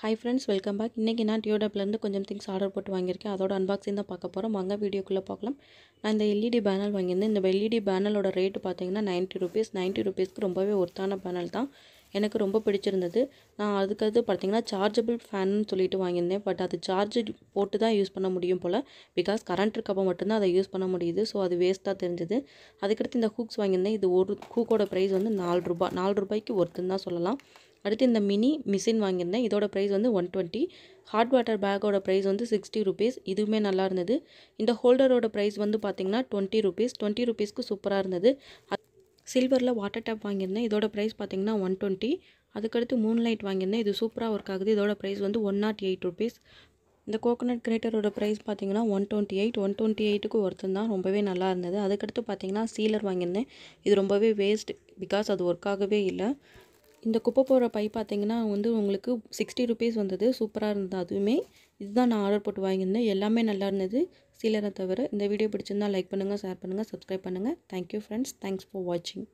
Hi friends, welcome back. இன்றைக்கி நான் டியோடப்லேருந்து கொஞ்சம் திங்ஸ் ஆர்டர் போட்டு வாங்கியிருக்கேன். அதோட அன்பாக்சிங் தான் பார்க்க போகிறோம். வாங்க வீடியோக்குள்ளே பார்க்கலாம். நான் இந்த எல்இடி பேனல் வாங்கியிருந்தேன். இந்த எல்இடி பேனலோட ரேட்டு பார்த்தீங்கன்னா 90 ருபீஸ். 90 ருபீஸ்க்கு ரொம்பவே ஒர்த்தான பேனல் தான். எனக்கு ரொம்ப பிடிச்சிருந்தது. நான் அதுக்கடுத்து பார்த்தீங்கன்னா சார்ஜபிள் ஃபேன்னு சொல்லிட்டு வாங்கியிருந்தேன். பட் அது சார்ஜ் போட்டு தான் யூஸ் பண்ண முடியும் போல். பிகாஸ் கரண்ட் இருக்கப்போ மட்டும்தான் அதை யூஸ் பண்ண முடியுது. ஸோ அது வேஸ்ட்டாக தெரிஞ்சுது. அதுக்கடுத்து இந்த ஹூக்ஸ் வாங்கியிருந்தேன். இது ஒரு ஹூக்கோட ப்ரைஸ் வந்து 4 ரூபாய். 4 ரூபாய்க்கு ஒர்த்துன்னு தான் சொல்லலாம். அடுத்து இந்த மினி மிஷின் வாங்கியிருந்தேன். இதோட ப்ரைஸ் வந்து 120. ஹாட் வாட்டர் பேக்கோட ப்ரைஸ் வந்து 60 ருபீஸ். இதுவுமே நல்லா இருந்தது. இந்த ஹோல்டரோட ப்ரைஸ் வந்து பார்த்திங்கன்னா 20 ருபீஸ். 20 ருபீஸ்க்கு சூப்பராக இருந்தது. சில்வரில் வாட்டர் டேப் வாங்கியிருந்தேன். இதோட ப்ரைஸ் பார்த்திங்கன்னா 120. அதுக்கடுத்து மூன் லைட் வாங்கியிருந்தேன். இது சூப்பராக ஒர்க் ஆகுது. இதோட ப்ரைஸ் வந்து 108 ருபீஸ். இந்த கோகோனட் கிரேட்டரோட ப்ரைஸ் பார்த்தீங்கன்னா 128. 128க்கு ஒருத்தன் தான், ரொம்பவே நல்லா இருந்தது. அதுக்கடுத்து பார்த்தீங்கன்னா சீலர் வாங்கியிருந்தேன். இது ரொம்பவே வேஸ்ட், பிகாஸ் அது ஒர்க் ஆகவே இல்லை. இந்த குப்பை போடுற பை பார்த்தீங்கன்னா வந்து உங்களுக்கு 60 ருபீஸ் வந்தது. சூப்பராக இருந்தது. அதுவுமே இதுதான் நான் ஆர்டர் போட்டு வாங்கியிருந்தேன். எல்லாமே நல்லா இருந்தது சீலரை தவிர. இந்த வீடியோ பிடிச்சிருந்தால் லைக் பண்ணுங்கள், ஷேர் பண்ணுங்கள், சப்ஸ்கிரைப் பண்ணுங்கள். Thank you friends. தேங்க்ஸ் ஃபார் வாட்சிங்.